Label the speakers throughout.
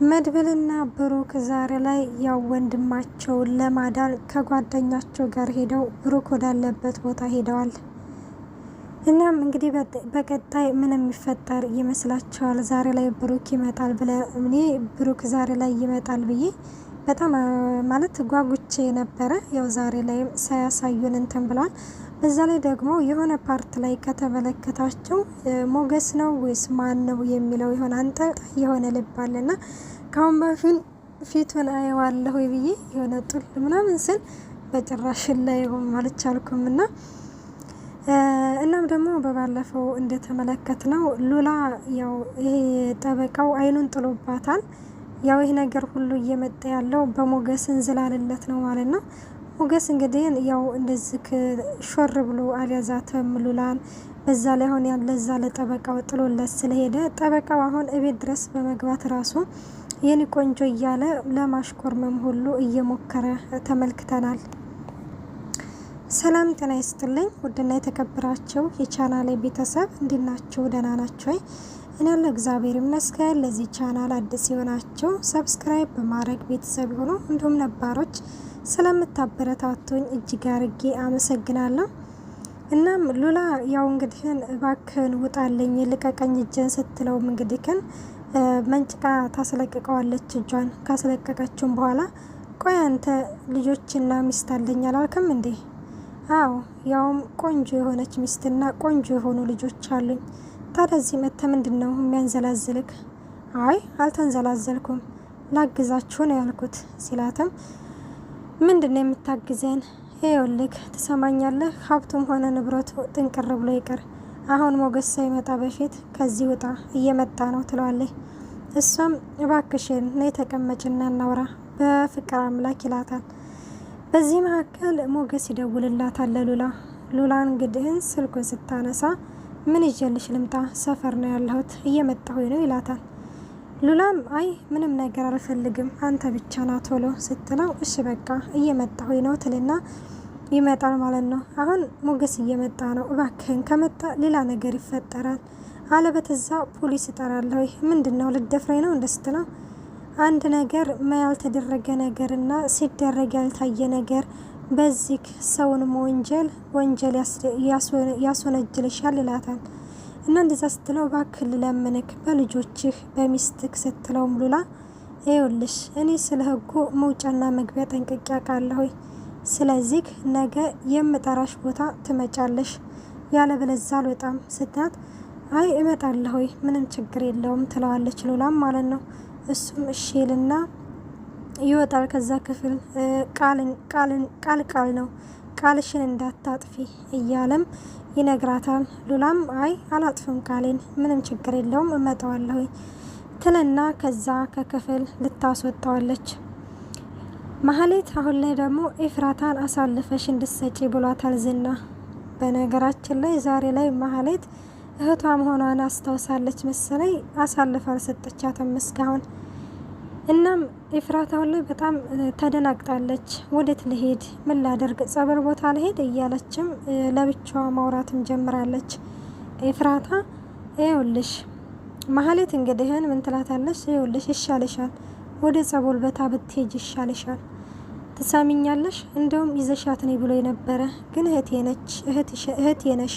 Speaker 1: መድብልና ብሩክ ዛሬ ላይ ያው ወንድማቸውን ለማዳን ከጓደኛቸው ጋር ሄደው ብሩክ ወዳለበት ቦታ ሄደዋል። እናም እንግዲህ በቀጣይ ምን የሚፈጠር ይመስላችኋል? ዛሬ ላይ ብሩክ ይመጣል ብለ እኔ ብሩክ ዛሬ ላይ ይመጣል ብዬ በጣም ማለት ጓጉቼ ነበረ። ያው ዛሬ ላይ ሳያሳዩን እንትን ብለዋል። በዛ ላይ ደግሞ የሆነ ፓርት ላይ ከተመለከታቸው ሞገስ ነው ወይስ ማን ነው የሚለው የሆነ አንተ የሆነ ልብ አለና ካሁን በፊት ፊቱን አየዋለሁ ብዬ የሆነ ጡል ምናምን ስል በጭራሽ ላይ አልቻልኩም እና እናም ደግሞ በባለፈው እንደተመለከት ነው ሉላ ያው ይሄ ጠበቃው አይኑን ጥሎባታል። ያው ይሄ ነገር ሁሉ እየመጣ ያለው በሞገስ እንዝላልለት ነው ማለት ነው። ሞገስ እንግዲህ ያው እንደዚህ ሾር ብሎ አልያዛትም ሉላን። በዛ ላይ አሁን ያለዛ ለጠበቃው ጥሎለት ስለሄደ ጠበቃው አሁን እቤት ድረስ በመግባት ራሱ የኔ ቆንጆ እያለ ለማሽኮርመም ሁሉ እየሞከረ ተመልክተናል። ሰላም ጤና ይስጥልኝ ውድና የተከበራችሁ የቻናሌ ቤተሰብ እንዲናችሁ ደህና ናችሁ? እኔ ያለ እግዚአብሔር ይመስገን። ለዚህ ቻናል አዲስ የሆናችሁ ሰብስክራይብ በማድረግ ቤተሰብ ሆኖ እንዲሁም ነባሮች ስለምታበረታቱኝ እጅግ አርጌ አመሰግናለሁ። እናም ሉላ ያው እንግዲህን እባክህን ውጣልኝ ልቀቀኝ እጄን ስትለውም እንግዲህን መንጭቃ ታስለቅቀዋለች። እጇን ካስለቀቀችም በኋላ ቆይ አንተ ልጆችና ሚስት አለኝ አላልክም እንዴ? አዎ ያውም ቆንጆ የሆነች ሚስትና ቆንጆ የሆኑ ልጆች አሉኝ። ታዲያ እዚህ መጥተህ ምንድነው የሚያንዘላዝልክ? አይ አልተንዘላዘልኩም ላግዛችሁ ነው ያልኩት ሲላትም ምንድነው የምታግዘን? ይኸውልህ ትሰማኛለህ፣ ሀብቱም ሆነ ንብረቱ ጥንቅር ብሎ ይቅር። አሁን ሞገስ ሳይመጣ በፊት ከዚህ ውጣ እየመጣ ነው ትለዋለች። እሷም እባክሽን ነይ ተቀመጭና እናውራ በፍቅር አምላክ ይላታል። በዚህ መካከል ሞገስ ይደውልላታል ለሉላ። ሉላን እንግዲህን ስልኩን ስታነሳ ምን ይዤልሽ ልምጣ? ሰፈር ነው ያለሁት እየመጣሁኝ ነው ይላታል። ሉላም አይ ምንም ነገር አልፈልግም አንተ ብቻ ና ቶሎ ስትለው እሺ በቃ እየመጣሁኝ ነው ትልና ይመጣል ማለት ነው። አሁን ሞገስ እየመጣ ነው፣ እባክህን ከመጣ ሌላ ነገር ይፈጠራል፣ አለበተዛ ፖሊስ እጠራለሁ። ምንድነው ልደፍረኝ ነው እንደስትለው አንድ ነገር ያልተደረገ ነገርና ሲደረግ ያልታየ ነገር በዚህ ሰውን ወንጀል ያስወነጅልሻል ይላታል። እና እንደዛ ስትለው እባክህ ልለምንክ በልጆችህ በሚስትክ ስትለውም ሉላ ይኸውልሽ እኔ ስለ ህጉ መውጫና መግቢያ ጠንቅቄ አውቃለሁ። ስለዚህ ነገ የምጠራሽ ቦታ ትመጫለሽ፣ ያለበለዚያ አልወጣም ስትላት አይ እመጣለሁ ምንም ችግር የለውም ትለዋለች ሉላም ማለት ነው። እሱም እሺልና ይወጣል ከዛ ክፍል። ቃል ነው ቃልሽን እንዳታጥፊ እያለም ይነግራታል። ሉላም አይ አላጥፍም ቃሌን ምንም ችግር የለውም እመጣዋለሁ ትልና ከዛ ከክፍል ልታስወጣዋለች። ማህሌት አሁን ላይ ደግሞ ኤፍራታን አሳልፈሽ እንድትሰጪ ብሏታል ዝና። በነገራችን ላይ ዛሬ ላይ ማህሌት እህቷ መሆኗን አስታውሳለች መሰለኝ፣ አሳልፋ አልሰጠቻትም እስካሁን። እናም ኤፍራታ አሁን ላይ በጣም ተደናግጣለች። ወዴት ልሄድ ምን ላደርግ ጸበል ቦታ ልሄድ እያለችም ለብቻዋ ማውራትም ጀምራለች። ኤፍራታ ይኸውልሽ ማህሌት እንግዲህን ምን ትላታለች? ይኸውልሽ ይሻልሻል ወደ ጸበል ቦታ ብትሄጅ ይሻልሻል፣ ትሰሚኛለሽ? እንደውም ይዘሻት ነይ ብሎ የነበረ ግን እህቴ ነሽ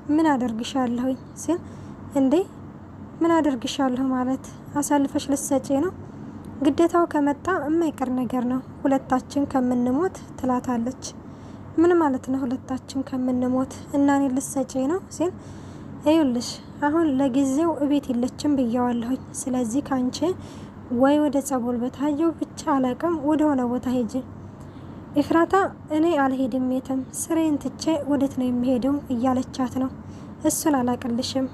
Speaker 1: ምን አደርግሻለሁ ሲል እንዴ ምን አደርግሻለሁ ማለት አሳልፈሽ ልትሰጪ ነው? ግዴታው ከመጣ የማይቀር ነገር ነው ሁለታችን ከምንሞት ትላታለች። ምን ማለት ነው ሁለታችን ከምንሞት እና እኔ ልትሰጪ ነው ሲል ይኸውልሽ አሁን ለጊዜው እቤት የለችም ብያዋለሁኝ። ስለዚህ ካንቺ ወይ ወደ ጸበል ቦታ ሄጀው ብቻ አላቅም ወደ ሆነ ቦታ ሄጂ። ኤፍራታ እኔ አልሄድም የትም ስሬን ትቼ ወዴት ነው የሚሄደው እያለቻት ነው። እሱን አላቅልሽም።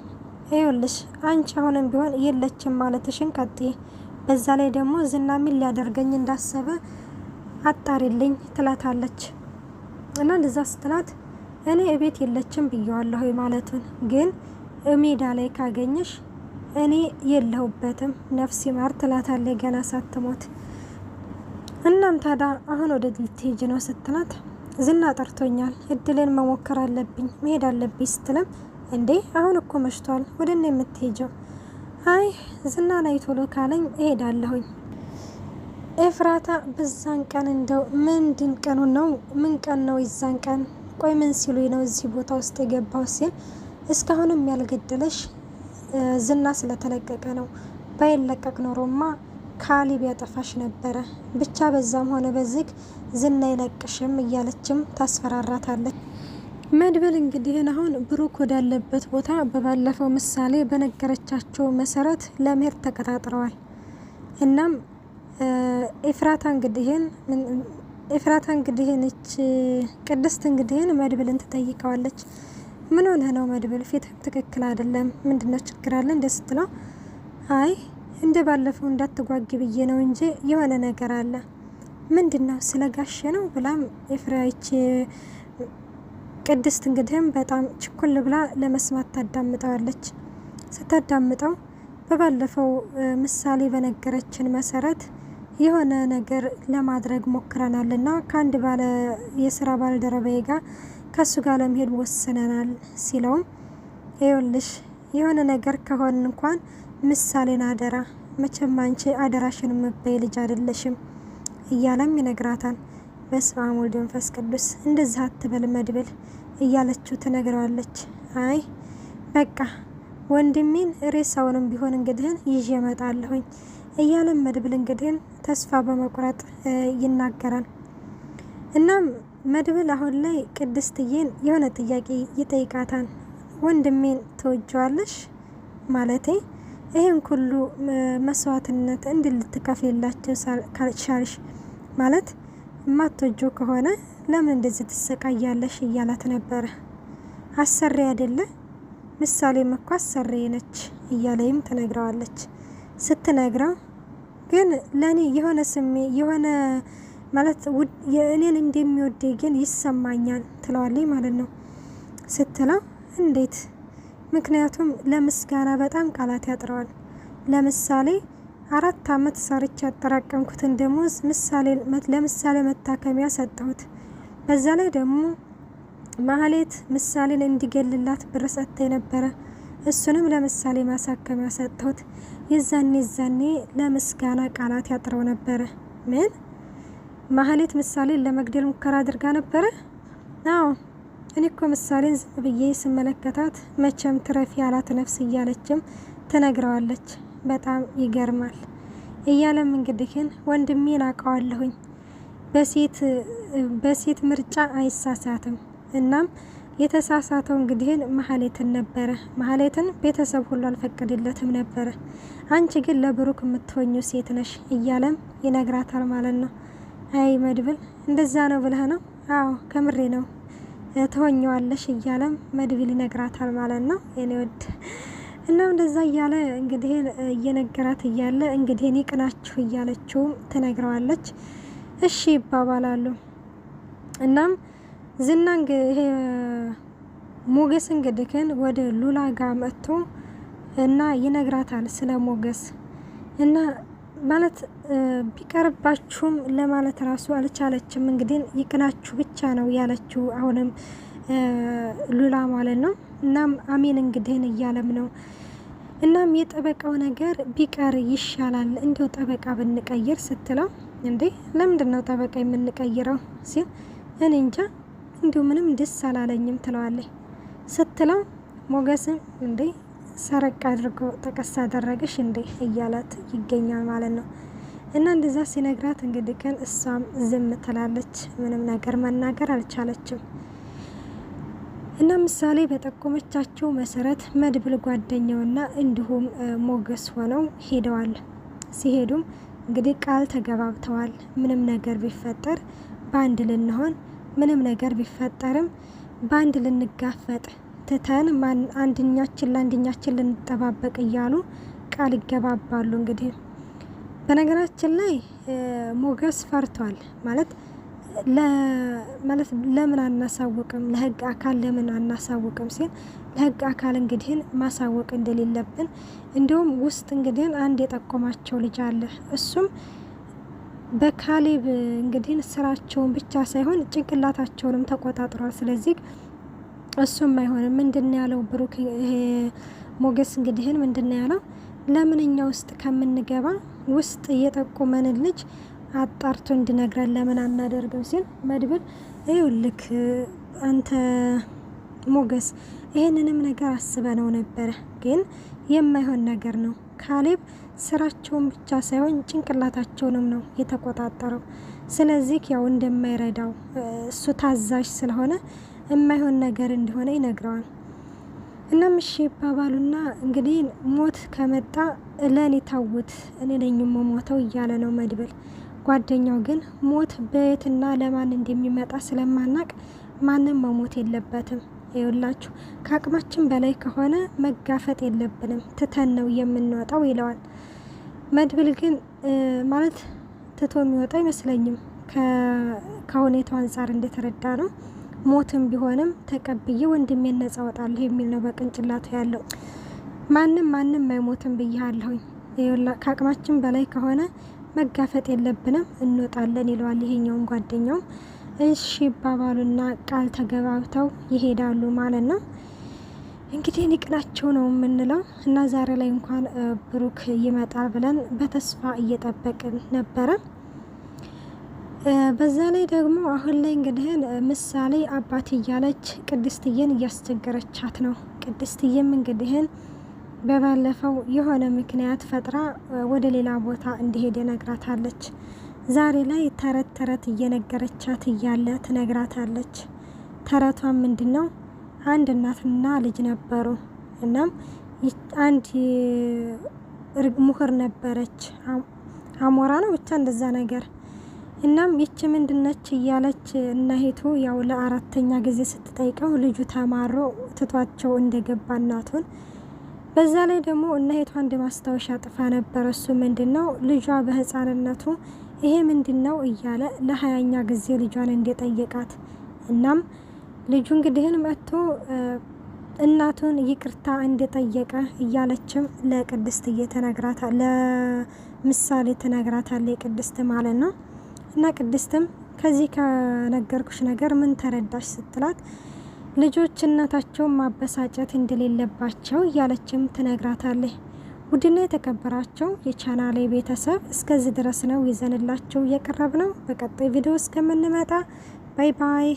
Speaker 1: ይኸውልሽ አንቺ አሁንም ቢሆን የለችም ማለትሽን ቀጥይ። በዛ ላይ ደግሞ ዝና ምን ሊያደርገኝ እንዳሰበ አጣሪልኝ ትላታለች። እና እንደዛ ስትላት እኔ እቤት የለችም ብያዋለሁ ማለቱን ግን ሜዳ ላይ ካገኘሽ እኔ የለሁበትም ነፍስ ይማር ትላታለች ገና ሳትሞት። እናም ታዲያ አሁን ወደ ልትሄጂ ነው ስትላት ዝና ጠርቶኛል እድልን መሞከር አለብኝ መሄድ አለብኝ ስትለም እንዴ አሁን እኮ መሽቷል ወደ እኔ የምትሄጂው? አይ ዝና ላይ ቶሎ ካለኝ እሄዳለሁኝ። ኤፍራታ በዛን ቀን እንደው ምንድን ቀኑ ነው? ምን ቀን ነው ይዛን ቀን? ቆይ ምን ሲሉኝ ነው እዚህ ቦታ ውስጥ የገባው ሲል እስካሁንም ያልገደለሽ ዝና ስለተለቀቀ ነው። ባይለቀቅ ኖሮማ ካሌብ ያጠፋሽ ነበረ። ብቻ በዛም ሆነ በዚህ ዝና ይለቅሽም እያለችም ታስፈራራታለች። መድብል እንግዲህ አሁን ብሩክ ወዳለበት ቦታ በባለፈው ምሳሌ በነገረቻቸው መሰረት ለመሄድ ተቀጣጥረዋል። እናም ኤፍራታ እንግዲህን እች ቅድስት እንግዲህን መድብልን ትጠይቀዋለች። ምን ሆነ ነው መድብል? ፊት ትክክል አይደለም፣ ምንድነው ችግር አለ እንደ ስትለው፣ አይ እንደ ባለፈው እንዳትጓጊ ብዬ ነው እንጂ የሆነ ነገር አለ። ምንድነው? ስለጋሸ ነው ብላም ኤፍራይች ቅድስት እንግዲህም በጣም ችኩል ብላ ለመስማት ታዳምጠዋለች። ስታዳምጠው በባለፈው ምሳሌ በነገረችን መሰረት የሆነ ነገር ለማድረግ ሞክረናል እና ከአንድ የስራ ባልደረባዬ ጋር ከሱ ጋር ለመሄድ ወስነናል ሲለውም፣ ይኸውልሽ የሆነ ነገር ከሆን እንኳን ምሳሌን አደራ፣ መቼም አንቺ አደራሽን መበይ ልጅ አይደለሽም እያለም ይነግራታል። በስመ አብ ወወልድ ወመንፈስ ቅዱስ እንደዛ አትበል መድብል እያለችው ትነግረዋለች። አይ በቃ ወንድሜን ሬሳውንም ቢሆን እንግዲህን ይዤ እመጣለሁኝ እያለም መድብል እንግዲህን ተስፋ በመቁረጥ ይናገራል። እናም መድብል አሁን ላይ ቅድስትዬን የሆነ ጥያቄ ይጠይቃታል። ወንድሜን ትወጂዋለሽ? ማለቴ ይህን ሁሉ መስዋዕትነት እንድልትከፍልላቸው ካልቻልሽ ማለት የማትወጂው ከሆነ ለምን እንደዚህ ትሰቃያለሽ? እያላት ነበረ። አሰሪ አይደለ? ምሳሌም እኮ አሰሪ ነች እያለይም ትነግረዋለች። ስትነግረው ግን ለኔ የሆነ የሆነ ማለት የእኔን እንደሚወደኝ ግን ይሰማኛል ትለዋለች ማለት ነው። ስትለው እንዴት? ምክንያቱም ለምስጋና በጣም ቃላት ያጥረዋል። ለምሳሌ 4 አመት ሰርቼ ያጠራቀምኩትን ደሞዝ ለምሳሌ መታከሚያ ሰጠሁት። በዛ ላይ ደግሞ ማህሌት ምሳሌን እንዲገልላት ብር ሰጥተኝ ነበረ። እሱንም ለምሳሌ ማሳከሚያ ሰጠሁት። የዛኔ ለምስጋና ቃላት ያጥረው ነበረ። ምን? ማህሌት ምሳሌን ለመግደል ሙከራ አድርጋ ነበረ? አዎ፣ እኔ እኮ ምሳሌን ዝም ብዬ ስመለከታት መቼም ትረፊ ያላት ነፍስ እያለችም ትነግረዋለች። በጣም ይገርማል እያለም እንግዲህን ወንድሜን አውቀዋለሁኝ፣ በሴት ምርጫ አይሳሳትም። እናም የተሳሳተው እንግዲህን ማህሌትን ነበረ። ማህሌትን ቤተሰብ ሁሉ አልፈቀደለትም ነበረ። አንቺ ግን ለብሩክ የምትሆኙ ሴት ነሽ እያለም ይነግራታል ማለት ነው። አይ መድብል እንደዛ ነው ብለህ ነው? አዎ ከምሬ ነው ትሆኘዋለሽ እያለም መድብል ይነግራታል ማለት ነው። የኔ ወድ እናም እንደዛ እያለ እንግዲህን እየነገራት እያለ እንግዲህን ይቅናችሁ እያለችውም ትነግረዋለች። እሺ ይባባላሉ። እናም ዝና ይሄ ሞገስ እንግዲህን ወደ ሉላ ጋር መጥቶ እና ይነግራታል ስለ ሞገስ እና ማለት ቢቀርባችሁም ለማለት ራሱ አልቻለችም። እንግዲህ ይቅናችሁ ብቻ ነው ያለችው አሁንም ሉላ ማለት ነው። እናም አሜን እንግዲህን እያለም ነው። እናም የጠበቃው ነገር ቢቀር ይሻላል እንዲው ጠበቃ ብንቀይር ስትለው፣ እንዴ ለምንድን ነው ጠበቃ የምንቀይረው ሲል፣ እኔ እንጃ እንዲሁ ምንም ደስ አላለኝም ትለዋለች። ስትለው ሞገስም እንዴ ሰረቅ አድርጎ ጠቀስ አደረገሽ እንዴ እያላት ይገኛል ማለት ነው። እና እንደዛ ሲነግራት እንግዲህ ግን እሷም ዝም ትላለች። ምንም ነገር መናገር አልቻለችም። እና ምሳሌ በጠቆመቻቸው መሰረት መድብል ጓደኛውና እንዲሁም ሞገስ ሆነው ሄደዋል። ሲሄዱም እንግዲህ ቃል ተገባብተዋል። ምንም ነገር ቢፈጠር በአንድ ልንሆን፣ ምንም ነገር ቢፈጠርም በአንድ ልንጋፈጥ ትተን አንድኛችን ለአንድኛችን ልንጠባበቅ እያሉ ቃል ይገባባሉ። እንግዲህ በነገራችን ላይ ሞገስ ፈርቷል ማለት ለምን አናሳውቅም፣ ለህግ አካል ለምን አናሳውቅም ሲል ለህግ አካል እንግዲህን ማሳወቅ እንደሌለብን እንዲሁም ውስጥ እንግዲህን አንድ የጠቆማቸው ልጅ አለ። እሱም በካሌብ እንግዲህን ስራቸውን ብቻ ሳይሆን ጭንቅላታቸውንም ተቆጣጥሯል። ስለዚህ እሱም አይሆንም። ምንድነው ያለው ብሩክ? ይሄ ሞገስ እንግዲህን ምንድነው ያለው? ለምንኛ ውስጥ ከምንገባ ውስጥ እየጠቆመን ልጅ አጣርቶ እንዲነግረን ለምን አናደርገው ሲል መድብል ይኸውልህ አንተ ሞገስ ይሄንንም ነገር አስበነው ነበረ፣ ግን የማይሆን ነገር ነው። ካሌብ ስራቸውን ብቻ ሳይሆን ጭንቅላታቸውንም ነው የተቆጣጠረው። ስለዚህ ያው እንደማይረዳው እሱ ታዛዥ ስለሆነ የማይሆን ነገር እንደሆነ ይነግረዋል። እናም እሺ ይባባሉና እንግዲህ ሞት ከመጣ ለኔ ታውት እኔ ነኝ የምሞተው እያለ ነው መድብል። ጓደኛው ግን ሞት በየትና ለማን እንደሚመጣ ስለማናቅ ማንም መሞት የለበትም፣ ይውላችሁ ከአቅማችን በላይ ከሆነ መጋፈጥ የለብንም ትተን ነው የምንወጣው ይለዋል። መድብል ግን ማለት ትቶ የሚወጣ አይመስለኝም። ከሁኔታው አንጻር እንደተረዳ ነው ሞትም ቢሆንም ተቀብዬ ወንድሜን ነጻ ወጣለሁ የሚል ነው በቅንጭላቱ ያለው። ማንም አይሞትም ብያለሁኝ፣ ከአቅማችን በላይ ከሆነ መጋፈጥ የለብንም እንወጣለን ይለዋል። ይሄኛውም ጓደኛውም እሺ ይባባሉና ቃል ተገባብተው ይሄዳሉ ማለት ነው። እንግዲህ ንቅናቸው ነው የምንለው እና ዛሬ ላይ እንኳን ብሩክ ይመጣል ብለን በተስፋ እየጠበቅን ነበረ። በዛ ላይ ደግሞ አሁን ላይ እንግዲህ ምሳሌ አባት እያለች ቅድስትዬን እያስቸገረቻት ነው። ቅድስትዬም እንግዲህ በባለፈው የሆነ ምክንያት ፈጥራ ወደ ሌላ ቦታ እንዲሄድ ነግራታለች። ዛሬ ላይ ተረት እየነገረቻት እያለ ትነግራታለች። ተረቷን ምንድነው? አንድ እናትና ልጅ ነበሩ። እናም አንድ ምሁር ነበረች፣ አሞራ ነው ብቻ እንደዛ ነገር። እናም ይች ምንድነች እያለች እናሄቱ ያው ለአራተኛ ጊዜ ስትጠይቀው ልጁ ተማሮ ትቷቸው እንደገባ እናቱን። በዛ ላይ ደግሞ እናሄቱ አንድ ማስታወሻ ጥፋ ነበር። እሱ ምንድነው? ልጇ በህፃንነቱ ይሄ ምንድነው እያለ ለ20ኛ ጊዜ ልጇን እንደጠየቃት። እናም ልጁ እንግዲህን መጥቶ እናቱን ይቅርታ እንደጠየቀ እያለችም ለቅድስት እየተነግራታል፣ ለምሳሌ ተነግራታል የቅድስት ማለት ነው። እና ቅድስትም ከዚህ ከነገርኩሽ ነገር ምን ተረዳሽ ስትላት ልጆች እናታቸውን ማበሳጨት እንደሌለባቸው እያለችም ትነግራታለች። ውድና የተከበራቸው የቻናሌ ቤተሰብ እስከዚህ ድረስ ነው ይዘንላችሁ የቀረብ ነው። በቀጣይ ቪዲዮ እስከምንመጣ ባይ ባይ።